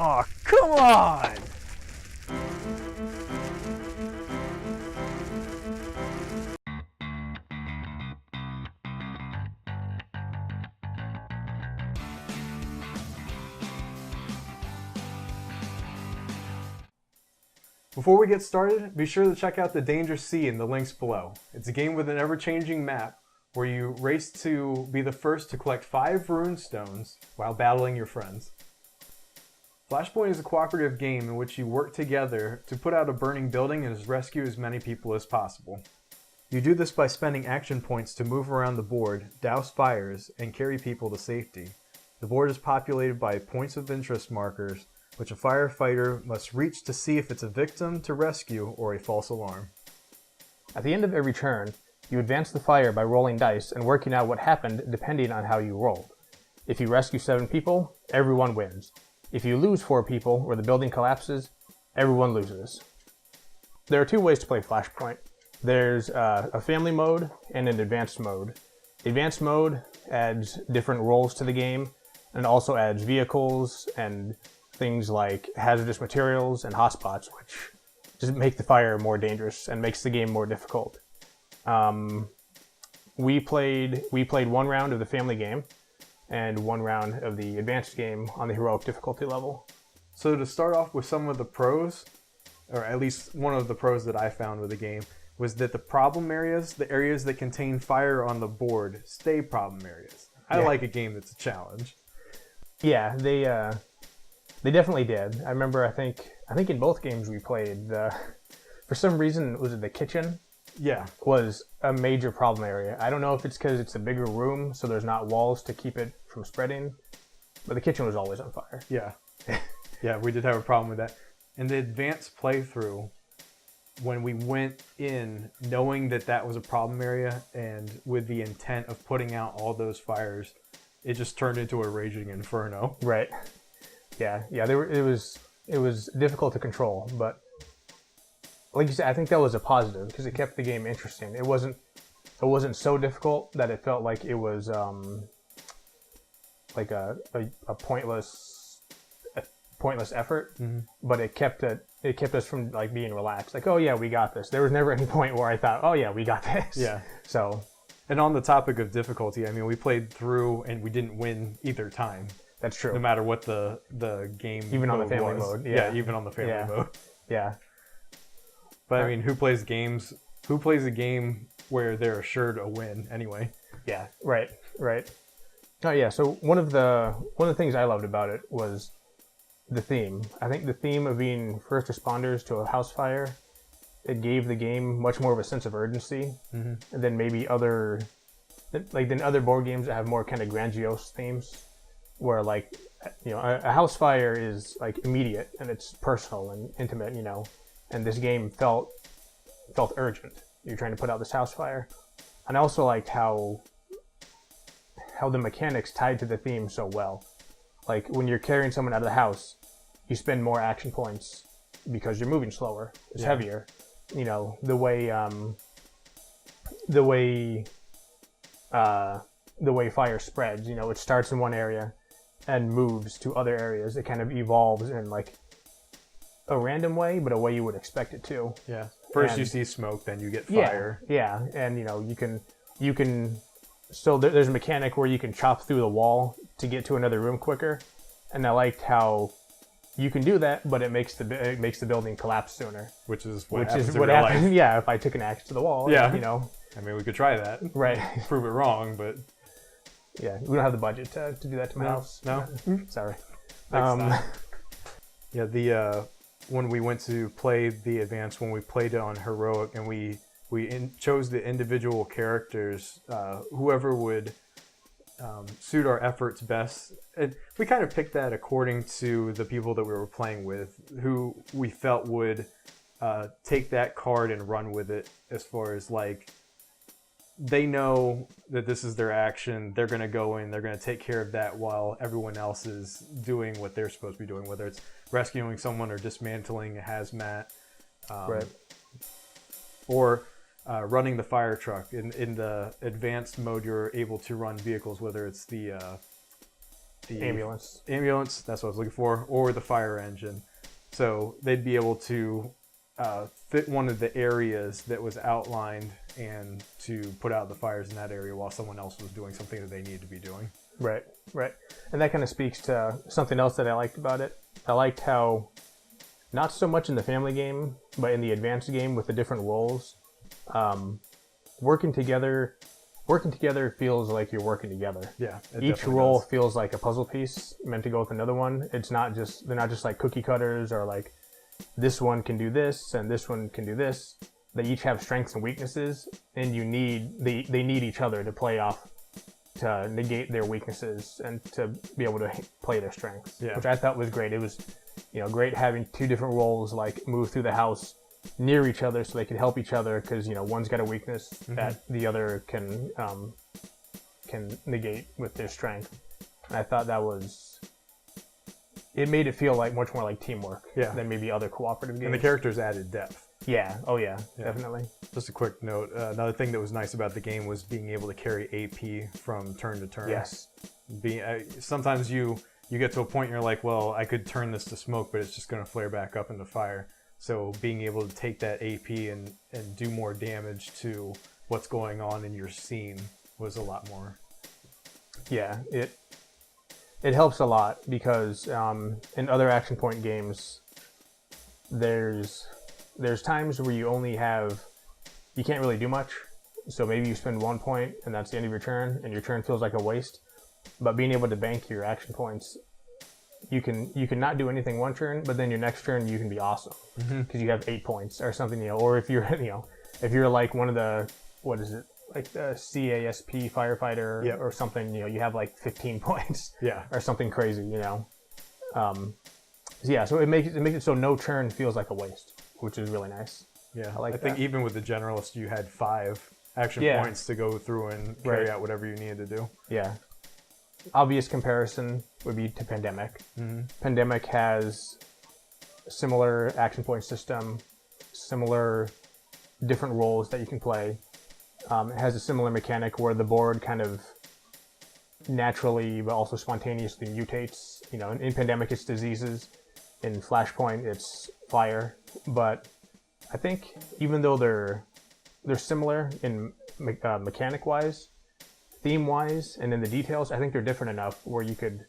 Aw, come on! Before we get started, be sure to check out The Dangerous Sea in the links below. It's a game with an ever-changing map where you race to be the first to collect 5 rune stones while battling your friends. Flashpoint is a cooperative game in which you work together to put out a burning building and rescue as many people as possible. You do this by spending action points to move around the board, douse fires, and carry people to safety. The board is populated by points of interest markers, which a firefighter must reach to see if it's a victim to rescue or a false alarm. At the end of every turn, you advance the fire by rolling dice and working out what happened depending on how you rolled. If you rescue 7 people, everyone wins. If you lose 4 people or the building collapses, everyone loses. There are 2 ways to play Flashpoint. There's a family mode and an advanced mode. The advanced mode adds different roles to the game and also adds vehicles and things like hazardous materials and hotspots, which just make the fire more dangerous and makes the game more difficult. We played 1 round of the family game and 1 round of the advanced game on the heroic difficulty level. So to start off with some of the pros, or at least one of the pros that I found with the game, was that the problem areas, the areas that contain fire on the board, stay problem areas. I like a game that's a challenge. Yeah, they definitely did. I remember, I think in both games we played, for some reason, was it the kitchen? Yeah. Was a major problem area. I don't know if it's because it's a bigger room, so there's not walls to keep it from spreading, but the kitchen was always on fire. Yeah. Yeah, we did have a problem with that. In the advanced playthrough, when we went in knowing that that was a problem area and with the intent of putting out all those fires, it just turned into a raging inferno. Right. Yeah. It was difficult to control, but like you said, I think that was a positive because it kept the game interesting. It wasn't so difficult that it felt like it was like a pointless effort. Mm-hmm. But it kept us from like being relaxed. Like, oh yeah, we got this. There was never any point where I thought, oh yeah, we got this. Yeah. So, and on the topic of difficulty, I mean, we played through and we didn't win either time. That's true. No matter what the game even on the family was. mode. Yeah, even on the family mode. Yeah. But I mean, who plays a game where they're assured a win anyway? Yeah, right. Oh yeah, so one of the things I loved about it was the theme. I think the theme of being first responders to a house fire, it gave the game much more of a sense of urgency than maybe other board games that have more kind of grandiose themes, where like, you know, a house fire is like immediate and it's personal and intimate, you know. And this game felt urgent. You're trying to put out this house fire. And I also liked how the mechanics tied to the theme so well. Like when you're carrying someone out of the house, you spend more action points because you're moving slower. It's heavier. You know, the way fire spreads, you know, it starts in one area and moves to other areas. It kind of evolves in like a random way, but a way you would expect it to. Yeah. First you see smoke, then you get fire. Yeah. And you know, you can so there's a mechanic where you can chop through the wall to get to another room quicker. And I liked how you can do that, but it makes the building collapse sooner. Which is what happens. Life. Yeah, if I took an axe to the wall, you know. I mean, we could try that. Right. Prove it wrong, but yeah, we don't have the budget to do that to my house. No. Sorry. Next time. Yeah, when we went to play the advanced, when we played it on heroic, and we chose the individual characters, whoever would suit our efforts best. And we kind of picked that according to the people that we were playing with, who we felt would take that card and run with it, as far as like, they know that this is their action, they're going to go in, they're going to take care of that while everyone else is doing what they're supposed to be doing, whether it's rescuing someone or dismantling a hazmat, or running the fire truck. In the advanced mode, you're able to run vehicles, whether it's the the ambulance. That's what I was looking for, or the fire engine. So they'd be able to fit one of the areas that was outlined and to put out the fires in that area while someone else was doing something that they needed to be doing. Right. And that kind of speaks to something else that I liked about it. I liked how, not so much in the family game, but in the advanced game with the different roles, working together feels like you're working together. Yeah. Each role feels like a puzzle piece meant to go with another one. They're not just like cookie cutters or like this one can do this and this one can do this. They each have strengths and weaknesses, and they need each other to play off, to negate their weaknesses and to be able to play their strengths, which I thought was great. It was, great having two different roles like move through the house near each other so they could help each other because one's got a weakness that the other can negate with their strength. And I thought it made it feel like much more like teamwork than maybe other cooperative games. And the characters added depth. Yeah. Oh yeah. Definitely. Just a quick note. Another thing that was nice about the game was being able to carry AP from turn to turn. Yes. Sometimes you get to a point and you're like, well, I could turn this to smoke, but it's just going to flare back up into fire. So being able to take that AP and do more damage to what's going on in your scene was a lot more. Yeah, it helps a lot because in other action point games, there's times where you can't really do much. So maybe you spend 1 point and that's the end of your turn, and your turn feels like a waste. But being able to bank your action points, you can not do anything one turn, but then your next turn you can be awesome because you have 8 points or something, or if you're if you're like one of the, what is it, like the CASP firefighter or something, you have like 15 points or something crazy, so it makes it so no turn feels like a waste, which is really nice. I think even with the generalist you had 5 action points to go through and carry out whatever you needed to do. Obvious comparison would be to Pandemic. Pandemic has a similar action point system, similar different roles that you can play. It has a similar mechanic where the board kind of naturally but also spontaneously mutates. In Pandemic it's diseases, in Flashpoint it's fire. But I think even though they're similar in mechanic-wise, theme-wise, and in the details, I think they're different enough where you could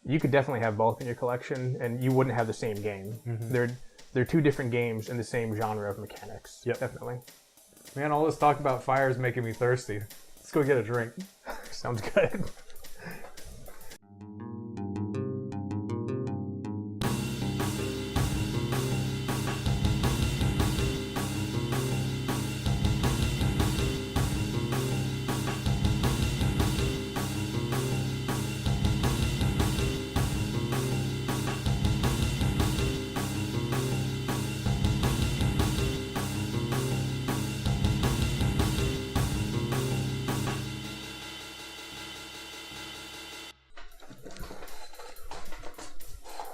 definitely have both in your collection, and you wouldn't have the same game. They're two different games in the same genre of mechanics. Definitely. Man, all this talk about fire is making me thirsty. Let's go get a drink. Sounds good.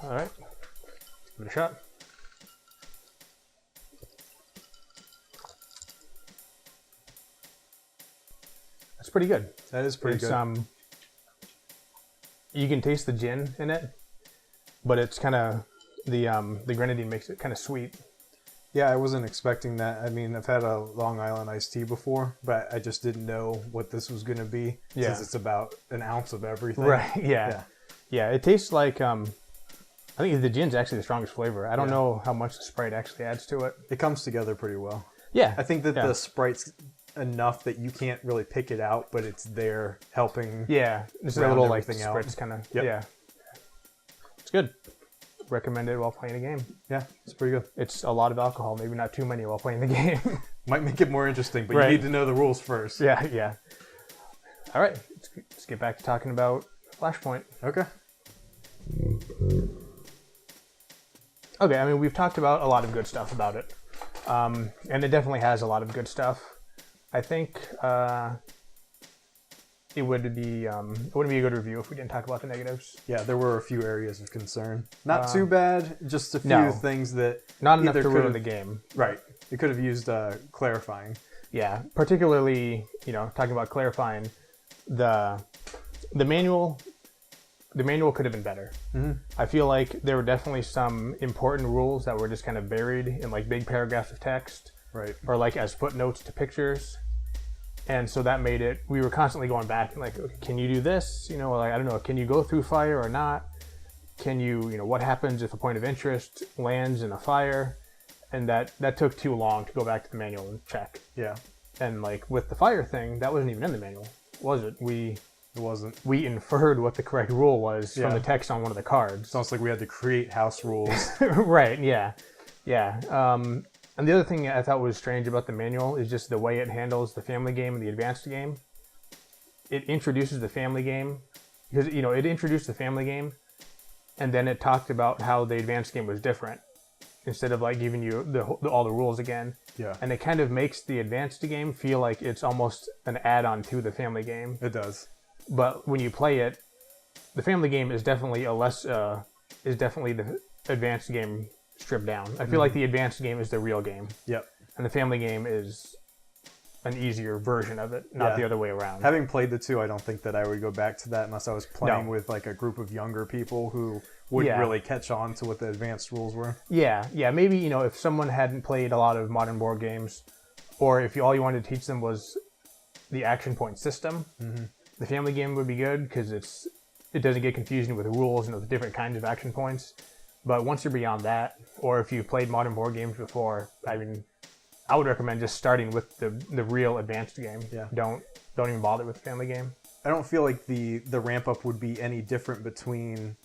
All right, give it a shot. That's pretty good. That is pretty good. You can taste the gin in it, but it's kind of the grenadine makes it kind of sweet. Yeah, I wasn't expecting that. I mean, I've had a Long Island iced tea before, but I just didn't know what this was going to be since it's about an ounce of everything. Right. Yeah. It tastes like I think the gin's actually the strongest flavor. I don't know how much the Sprite actually adds to it. It comes together pretty well. Yeah. I think that the Sprite's enough that you can't really pick it out, but it's there helping. Yeah. Just a little like Sprite's kind of. Yeah. It's good. Recommend it while playing a game. Yeah, it's pretty good. It's a lot of alcohol, maybe not too many while playing the game. Might make it more interesting, but you need to know the rules first. Yeah. All right. Let's get back to talking about Flashpoint. Okay. Okay, I mean, we've talked about a lot of good stuff about it. And it definitely has a lot of good stuff. I think it wouldn't be a good review if we didn't talk about the negatives. Yeah, there were a few areas of concern. Not too bad, just a few things that... Not enough to ruin the game. Right. It could have used clarifying. Yeah, particularly, talking about clarifying, the manual the manual could have been better. I feel like there were definitely some important rules that were just kind of buried in like big paragraphs of text, Right. or like as footnotes to pictures. And so that made it, we were constantly going back and like, okay, can you do this? You know, like, I don't know, can you go through fire or not? Can you, what happens if a point of interest lands in a fire? And that took too long to go back to the manual and check. Yeah. And like with the fire thing, that wasn't even in the manual, was it? It wasn't. We inferred what the correct rule was Yeah. from the text on one of the cards. It's almost like we had to create house rules. Right, yeah. And the other thing I thought was strange about the manual is just the way it handles the family game and the advanced game. It introduces the family game, because, it introduced the family game, and then it talked about how the advanced game was different, instead of like giving you all the rules again. Yeah. And it kind of makes the advanced game feel like it's almost an add-on to the family game. It does. But when you play it, the family game is definitely the advanced game stripped down. I feel like the advanced game is the real game. Yep. And the family game is an easier version of it, not the other way around. Having played the two, I don't think that I would go back to that unless I was playing with like a group of younger people who wouldn't really catch on to what the advanced rules were. Yeah. Maybe, if someone hadn't played a lot of modern board games, or if all you wanted to teach them was the action point system, the family game would be good because it doesn't get confusing with the rules and the different kinds of action points. But once you're beyond that, or if you've played modern board games before, I would recommend just starting with the real advanced game. Yeah. Don't even bother with the family game. I don't feel like the ramp up would be any different between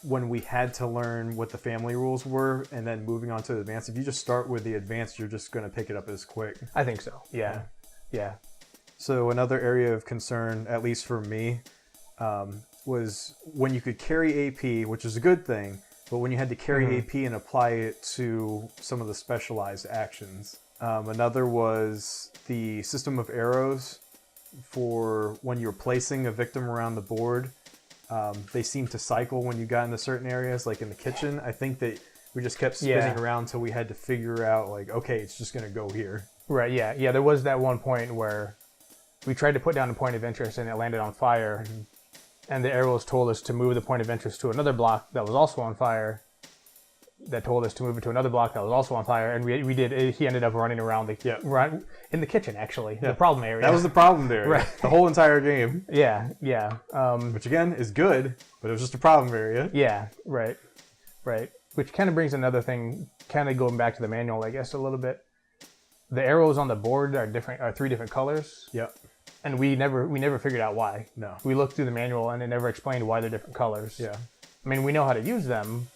when we had to learn what the family rules were and then moving on to the advanced. If you just start with the advanced, you're just going to pick it up as quick. I think so. Yeah. So another area of concern, at least for me, was when you could carry AP, which is a good thing, but when you had to carry AP and apply it to some of the specialized actions. Another was the system of arrows for when you're placing a victim around the board. They seemed to cycle when you got into certain areas, like in the kitchen. I think that we just kept spinning around until we had to figure out, like, okay, it's just going to go here. Right, yeah. There was that one point where we tried to put down a point of interest and it landed on fire. And the arrows told us to move the point of interest to another block that was also on fire. That told us to move it to another block that was also on fire. And we did. He ended up running around in the kitchen, actually, the problem area. That was the problem there. Right. The whole entire game. Yeah. Which again is good, but it was just a problem area. Yeah, right. Which kind of brings another thing, kind of going back to the manual, I guess, a little bit. The arrows on the board are three different colors. Yep. And we never figured out why. No. We looked through the manual and it never explained why they're different colors. Yeah. We know how to use them,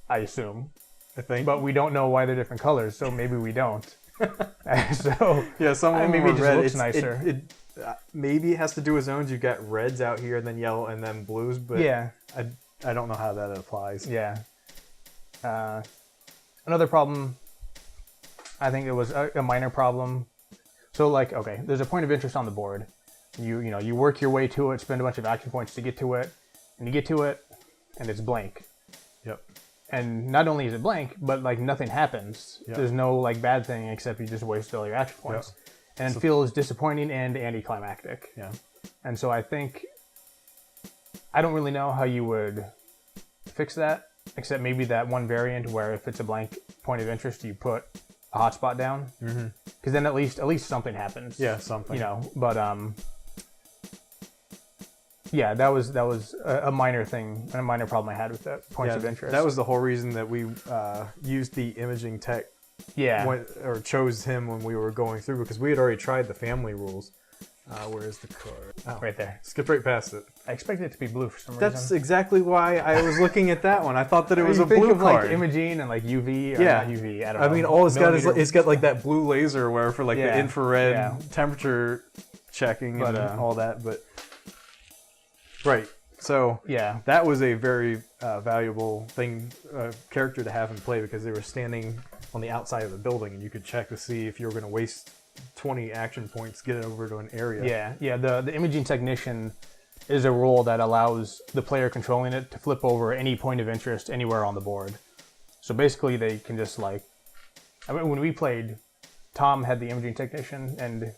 I assume. I think. But we don't know why they're different colors, so maybe we don't. So yeah, some of them maybe it just red. looks nicer. Maybe it has to do with zones. You've got reds out here, and then yellow, and then blues. But I don't know how that applies. Yeah. Another problem, I think it was a minor problem. So okay, there's a point of interest on the board. You work your way to it, spend a bunch of action points to get to it, and you get to it, and it's blank. Yep. And not only is it blank, but nothing happens. Yep. There's no bad thing except you just wasted all your action points. Yep. And it feels disappointing and anticlimactic. Yeah. And so I don't really know how you would fix that, except maybe that one variant where if it's a blank point of interest, you put a hotspot down. Because then at least something happens. Yeah, something. But yeah, that was a minor thing, a minor problem I had with that points of interest. That was the whole reason that we used the imaging tech. Yeah. Or chose him when we were going through, because we had already tried the family rules. Where is the card? Oh, right there. Skip right past it. I expected it to be blue for some reason. That's exactly why I was looking at that one. I thought that it was a think blue of card. imaging and UV. Or yeah. Not UV. I don't know. I mean, all it's got is it's got that blue laser where for the infrared temperature checking and all that. But right. So that was a very valuable character to have in play, because they were standing on the outside of the building and you could check to see if you were going to waste 20 action points getting over to an area. Yeah. The imaging technician is a role that allows the player controlling it to flip over any point of interest anywhere on the board. So basically they can just when we played, Tom had the imaging technician, and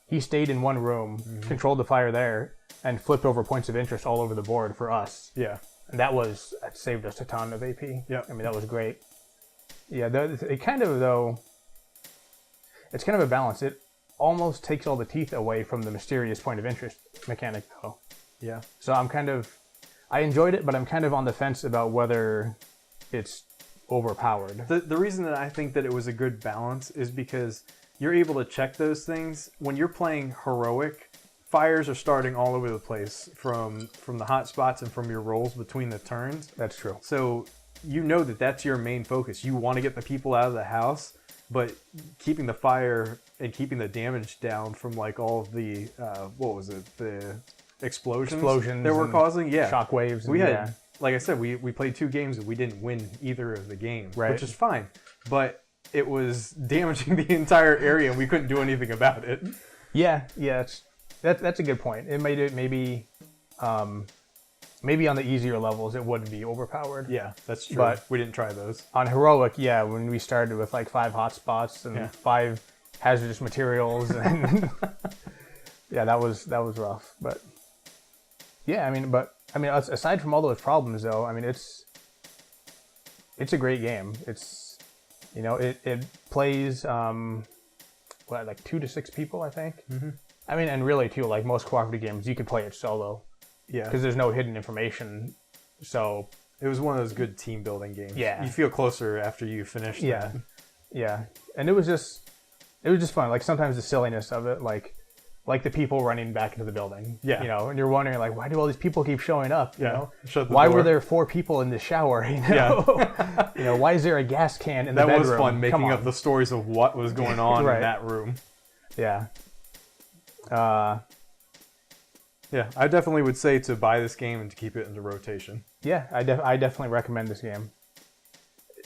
he stayed in one room, controlled the fire there, and flipped over points of interest all over the board for us. Yeah. And that saved us a ton of AP. Yeah. I mean, that was great. Yeah, it kind of, though, it's kind of a balance. It almost takes all the teeth away from the mysterious point of interest mechanic, though. Yeah. So I enjoyed it, but I'm kind of on the fence about whether it's overpowered. The reason that I think that it was a good balance is because you're able to check those things. When you're playing heroic, fires are starting all over the place from the hot spots and from your rolls between the turns. That's true. So you know that that's your main focus. You want to get the people out of the house, but keeping the fire and keeping the damage down from like all of the what was it, the explosions that we're causing. Yeah, shockwaves. We had, like I said, we played 2 games and we didn't win either of the games, right, which is fine. But it was damaging the entire area and we couldn't do anything about it. Yeah, that's a good point. It made it maybe on the easier levels it wouldn't be overpowered. Yeah, that's true. But we didn't try those. On heroic, yeah, when we started with like 5 hotspots and 5 hazardous materials, and yeah, that was rough. But yeah, I mean, aside from all those problems, though, I mean, it's a great game. It's, you know, it plays like 2 to 6 people, I think. Mm-hmm. I mean, and really too, like most cooperative games, you could play it solo. Yeah. Because there's no hidden information. So it was one of those good team building games. Yeah. You feel closer after you finish that. Yeah. And it was just fun. Like sometimes the silliness of it, like the people running back into the building. Yeah. You know, and you're wondering like, why do all these people keep showing up? You know? Shut the why door. were there 4 people in the shower? You know? Yeah. You know, why is there a gas can in the bedroom? That was fun, making up the stories of what was going on Right. in that room. Yeah. Yeah, I definitely would say to buy this game and to keep it into rotation. Yeah, I definitely recommend this game.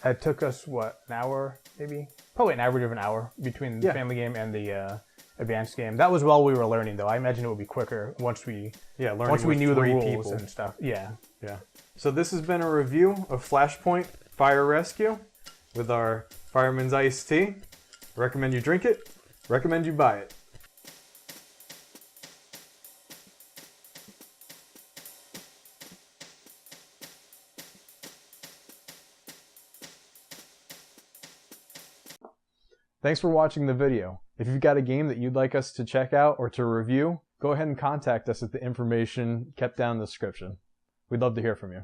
It took us, an hour, maybe? Probably an average of an hour between the family game and the advanced game. That was while we were learning, though. I imagine it would be quicker once we knew the rules and stuff. Yeah. Yeah. So this has been a review of Flashpoint Fire Rescue with our Fireman's Iced Tea. Recommend you drink it. Recommend you buy it. Thanks for watching the video. If you've got a game that you'd like us to check out or to review, go ahead and contact us at the information kept down in the description. We'd love to hear from you.